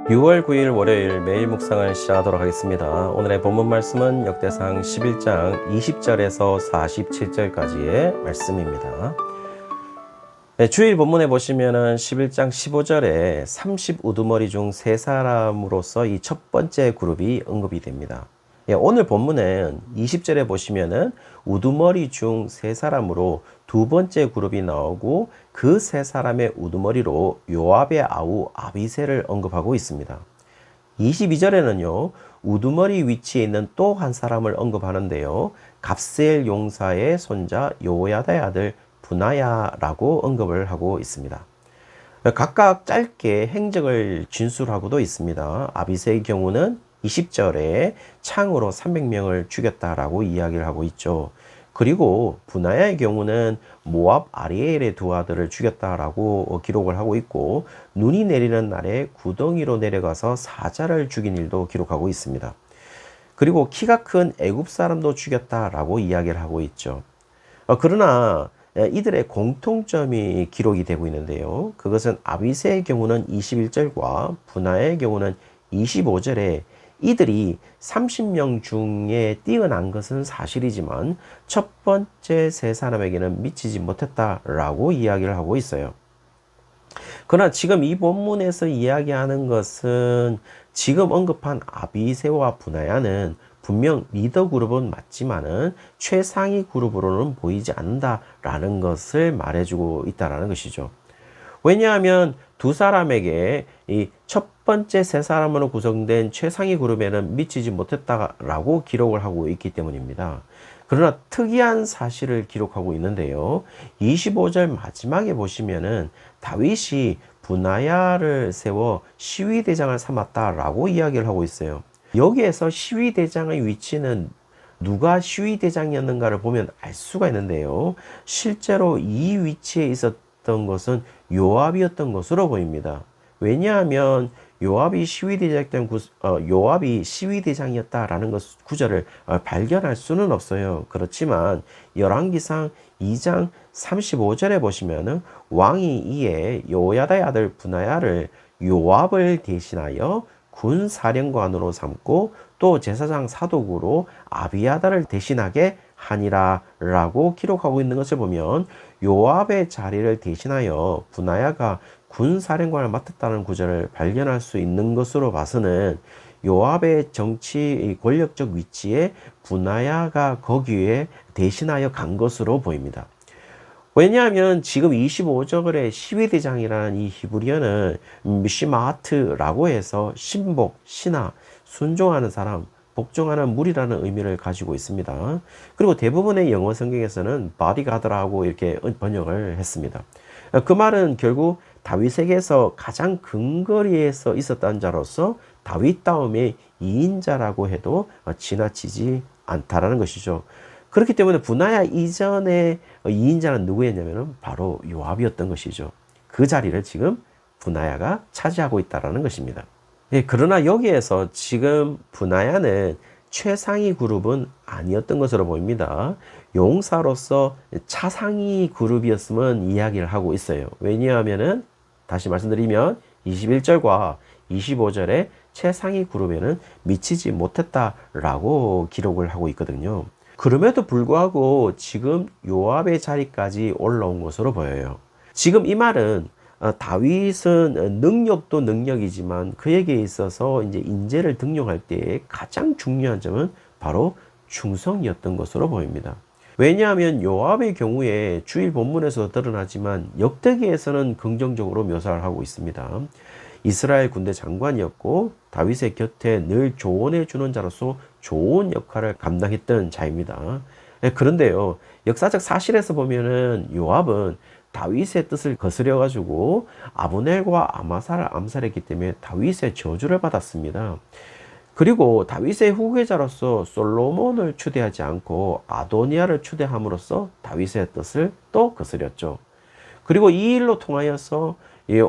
6월 9일 월요일 매일 묵상을 시작하도록 하겠습니다. 오늘의 본문 말씀은 역대상 11장 20절에서 47절까지의 말씀입니다. 네, 주일 본문에 보시면은 11장 15절에 30 우두머리 중 세 사람으로서 이 첫 번째 그룹이 언급이 됩니다. 예, 오늘 본문은 20절에 보시면은 우두머리 중 세 사람으로 두 번째 그룹이 나오고 그 세 사람의 우두머리로 요압의 아우 아비새를 언급하고 있습니다. 22절에는요, 우두머리 위치에 있는 또 한 사람을 언급하는데요, 갑세엘 용사의 손자 요야다의 아들 분하야라고 언급을 하고 있습니다. 각각 짧게 행적을 진술하고도 있습니다. 아비새의 경우는 20절에 창으로 300명을 죽였다라고 이야기를 하고 있죠. 그리고 분하야의 경우는 모압 아리엘의 두 아들을 죽였다라고 기록을 하고 있고, 눈이 내리는 날에 구덩이로 내려가서 사자를 죽인 일도 기록하고 있습니다. 그리고 키가 큰 애굽 사람도 죽였다라고 이야기를 하고 있죠. 그러나 이들의 공통점이 기록이 되고 있는데요, 그것은 아비새의 경우는 21절과 분하야의 경우는 25절에 이들이 30명 중에 뛰어난 것은 사실이지만 첫 번째 세 사람에게는 미치지 못했다라고 이야기를 하고 있어요. 그러나 지금 이 본문에서 이야기하는 것은 지금 언급한 아비새와 분하야는 분명 리더 그룹은 맞지만은 최상위 그룹으로는 보이지 않는다라는 것을 말해주고 있다라는 것이죠. 왜냐하면 두 사람에게 이 첫 번째 세 사람으로 구성된 최상위 그룹에는 미치지 못했다라고 기록을 하고 있기 때문입니다. 그러나 특이한 사실을 기록하고 있는데요, 25절 마지막에 보시면은 다윗이 분하야를 세워 시위대장을 삼았다라고 이야기를 하고 있어요. 여기에서 시위대장의 위치는 누가 시위대장이었는가를 보면 알 수가 있는데요, 실제로 이 위치에 있었던 것은 요압이었던 것으로 보입니다. 왜냐하면 요압이 시위대장이었다라는 구절을 발견할 수는 없어요. 그렇지만 열왕기상 2장 35절에 보시면은 왕이 이에 요야다의 아들 분하야를 요압을 대신하여 군사령관으로 삼고 또 제사장 사독으로 아비아다를 대신하게 하니라 라고 기록하고 있는 것을 보면 요압의 자리를 대신하여 분하야가 군사령관을 맡았다는 구절을 발견할 수 있는 것으로 봐서는 요압의 정치 권력적 위치에 분하야가 거기에 대신하여 간 것으로 보입니다. 왜냐하면 지금 25절의 시위대장이라는 이 히브리어는 미시마트라고 해서 신복, 신하, 순종하는 사람, 복종하는 무리라는 의미를 가지고 있습니다. 그리고 대부분의 영어 성경에서는 바디가드라고 이렇게 번역을 했습니다. 그 말은 결국 다윗에게서 가장 근거리에서 있었던 자로서 다윗 다음에 2인자라고 해도 지나치지 않다라는 것이죠. 그렇기 때문에 분하야 이전에 2인자는 누구였냐면 바로 요압이었던 것이죠. 그 자리를 지금 분하야가 차지하고 있다는 것입니다. 예, 그러나 여기에서 지금 분하야는 최상위 그룹은 아니었던 것으로 보입니다. 용사로서 차상위 그룹이었음은 이야기를 하고 있어요. 왜냐하면은 다시 말씀드리면 21절과 25절에 최상위 그룹에는 미치지 못했다라고 기록을 하고 있거든요. 그럼에도 불구하고 지금 요압의 자리까지 올라온 것으로 보여요. 지금 이 말은 다윗은 능력도 능력이지만 그에게 있어서 이제 인재를 등용할 때 가장 중요한 점은 바로 충성이었던 것으로 보입니다. 왜냐하면 요압의 경우에 주일 본문에서 드러나지만 역대기에서는 긍정적으로 묘사를 하고 있습니다. 이스라엘 군대 장관이었고 다윗의 곁에 늘 조언해 주는 자로서 좋은 역할을 감당했던 자입니다. 그런데요, 역사적 사실에서 보면은 요압은 다윗의 뜻을 거스려 가지고 아브넬과 아마사를 암살했기 때문에 다윗의 저주를 받았습니다. 그리고 다윗의 후계자로서 솔로몬을 추대하지 않고 아도니아를 추대함으로써 다윗의 뜻을 또 거스렸죠. 그리고 이 일로 통하여서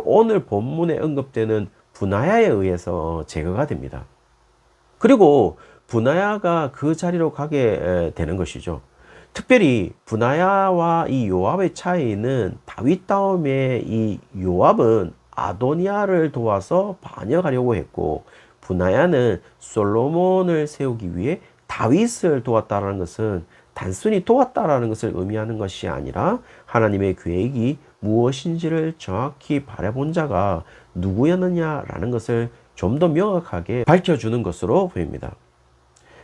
오늘 본문에 언급되는 분하야에 의해서 제거가 됩니다. 그리고 분하야가 그 자리로 가게 되는 것이죠. 특별히 분하야와 이 요압의 차이는 다윗 다음에 이 요압은 아도니아를 도와서 반역하려고 했고, 분하야는 솔로몬을 세우기 위해 다윗을 도왔다라는 것은 단순히 도왔다라는 것을 의미하는 것이 아니라 하나님의 계획이 무엇인지를 정확히 바라본 자가 누구였느냐라는 것을 좀 더 명확하게 밝혀주는 것으로 보입니다.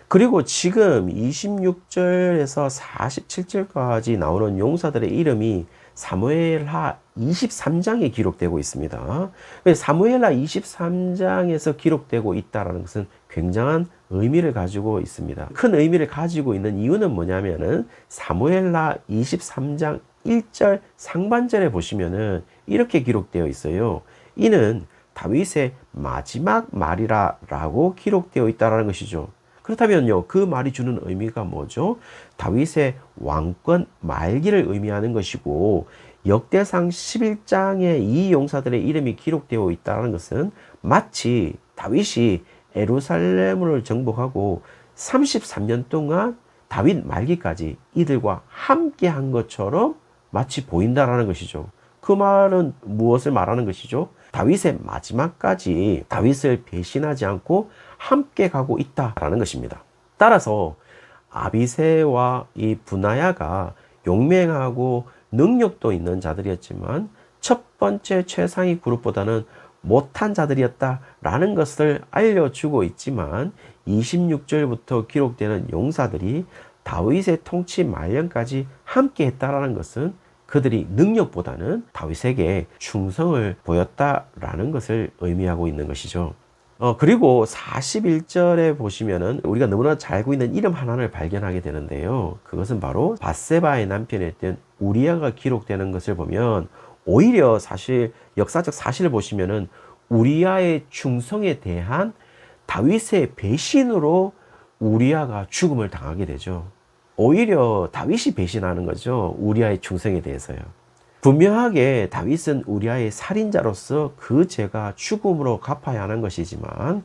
그리고 지금 26절에서 47절까지 나오는 용사들의 이름이 사무엘하 23장에 기록되고 있습니다. 사무엘하 23장에서 기록되고 있다는 것은 굉장한 의미를 가지고 있습니다. 큰 의미를 가지고 있는 이유는 뭐냐면은 사무엘하 23장 1절 상반절에 보시면은 이렇게 기록되어 있어요. 이는 다윗의 마지막 말이라 라고 기록되어 있다는 것이죠. 그렇다면요, 그 말이 주는 의미가 뭐죠? 다윗의 왕권 말기를 의미하는 것이고, 역대상 11장에 이 용사들의 이름이 기록되어 있다는 것은 마치 다윗이 예루살렘을 정복하고 33년 동안 다윗 말기까지 이들과 함께 한 것처럼 마치 보인다라는 것이죠. 그 말은 무엇을 말하는 것이죠? 다윗의 마지막까지 다윗을 배신하지 않고 함께 가고 있다라는 것입니다. 따라서 아비새와 이 분하야가 용맹하고 능력도 있는 자들이었지만 첫 번째 최상위 그룹보다는 못한 자들이었다라는 것을 알려주고 있지만 26절부터 기록되는 용사들이 다윗의 통치 말년까지 함께 했다라는 것은 그들이 능력보다는 다윗에게 충성을 보였다라는 것을 의미하고 있는 것이죠. 그리고 41절에 보시면은 우리가 너무나 잘 알고 있는 이름 하나를 발견하게 되는데요. 그것은 바로 밧세바의 남편이었던 우리아가 기록되는 것을 보면 오히려 사실 역사적 사실을 보시면은 우리아의 충성에 대한 다윗의 배신으로 우리아가 죽음을 당하게 되죠. 오히려 다윗이 배신하는 거죠. 우리아의 충성에 대해서요. 분명하게 다윗은 우리아의 살인자로서 그 죄가 죽음으로 갚아야 하는 것이지만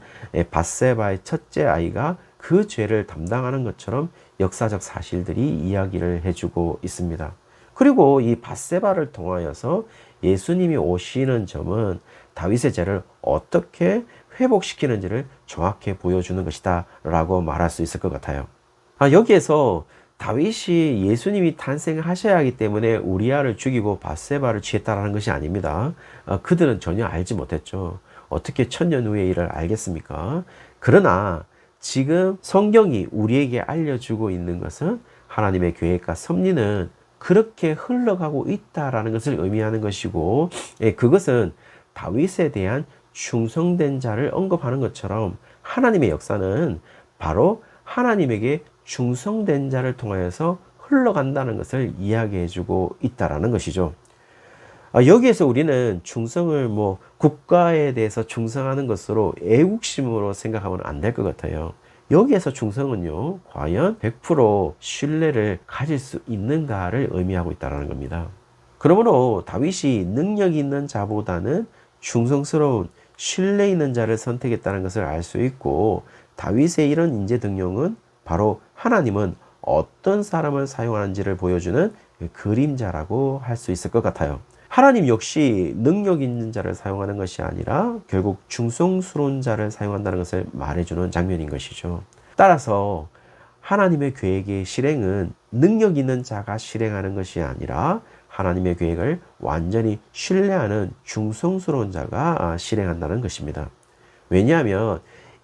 밧세바의 첫째 아이가 그 죄를 담당하는 것처럼 역사적 사실들이 이야기를 해주고 있습니다. 그리고 이 밧세바를 통하여서 예수님이 오시는 점은 다윗의 죄를 어떻게 회복시키는지를 정확히 보여주는 것이다 라고 말할 수 있을 것 같아요. 여기에서 다윗이 예수님이 탄생하셔야 하기 때문에 우리아를 죽이고 밧세바를 취했다라는 것이 아닙니다. 그들은 전혀 알지 못했죠. 어떻게 천년 후의 일을 알겠습니까? 그러나 지금 성경이 우리에게 알려주고 있는 것은 하나님의 계획과 섭리는 그렇게 흘러가고 있다라는 것을 의미하는 것이고, 그것은 다윗에 대한 충성된 자를 언급하는 것처럼 하나님의 역사는 바로 하나님에게 충성된 자를 통하여서 흘러간다는 것을 이야기해 주고 있다라는 것이죠. 여기에서 우리는 충성을 국가에 대해서 충성하는 것으로 애국심으로 생각하면 안 될 것 같아요. 여기에서 충성은요, 과연 100% 신뢰를 가질 수 있는가를 의미하고 있다는 겁니다. 그러므로 다윗이 능력 있는 자보다는 충성스러운 신뢰 있는 자를 선택했다는 것을 알 수 있고, 다윗의 이런 인재 등용은 바로 하나님은 어떤 사람을 사용하는지를 보여주는 그림자라고 할 수 있을 것 같아요. 하나님 역시 능력 있는 자를 사용하는 것이 아니라 결국 충성스러운 자를 사용한다는 것을 말해주는 장면인 것이죠. 따라서 하나님의 계획의 실행은 능력 있는 자가 실행하는 것이 아니라 하나님의 계획을 완전히 신뢰하는 충성스러운 자가 실행한다는 것입니다. 왜냐하면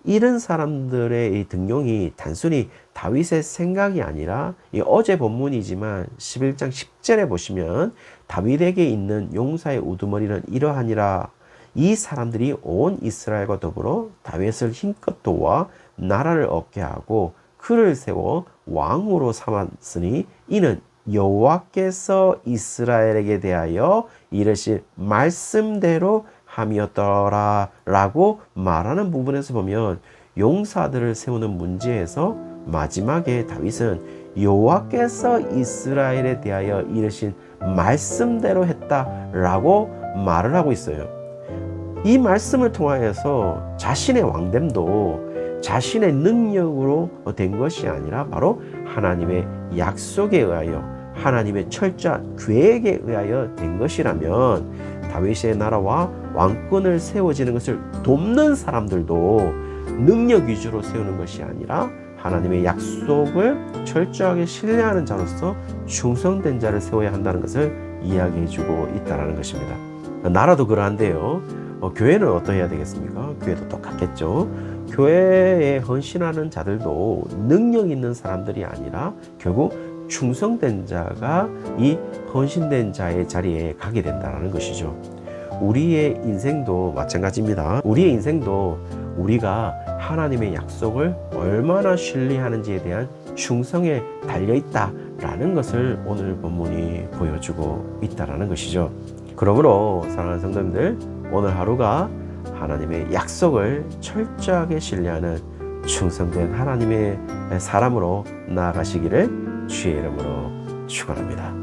이런 사람들의 이 등용이 단순히 다윗의 생각이 아니라 어제 본문이지만 11장 10절에 보시면 다윗에게 있는 용사의 우두머리는 이러하니라. 이 사람들이 온 이스라엘과 더불어 다윗을 힘껏 도와 나라를 얻게 하고 그를 세워 왕으로 삼았으니 이는 여호와께서 이스라엘에게 대하여 이르실 말씀대로 함이었더라 라고 말하는 부분에서 보면 용사들을 세우는 문제에서 마지막에 다윗은 여호와께서 이스라엘에 대하여 이르신 말씀대로 했다라고 말을 하고 있어요. 이 말씀을 통하여서 자신의 왕됨도 자신의 능력으로 된 것이 아니라 바로 하나님의 약속에 의하여 하나님의 철저한 계획에 의하여 된 것이라면 다윗의 나라와 왕권을 세워지는 것을 돕는 사람들도 능력 위주로 세우는 것이 아니라 하나님의 약속을 철저하게 신뢰하는 자로서 충성된 자를 세워야 한다는 것을 이야기해주고 있다는 것입니다. 나라도 그러한데요. 교회는 어떠해야 되겠습니까? 교회도 똑같겠죠. 교회에 헌신하는 자들도 능력 있는 사람들이 아니라 결국 충성된 자가 이 헌신된 자의 자리에 가게 된다는 것이죠. 우리의 인생도 마찬가지입니다. 우리의 인생도 우리가 하나님의 약속을 얼마나 신뢰하는지에 대한 충성에 달려있다라는 것을 오늘 본문이 보여주고 있다는 것이죠. 그러므로 사랑하는 성도님들, 오늘 하루가 하나님의 약속을 철저하게 신뢰하는 충성된 하나님의 사람으로 나아가시기를 주의 이름으로 축원합니다.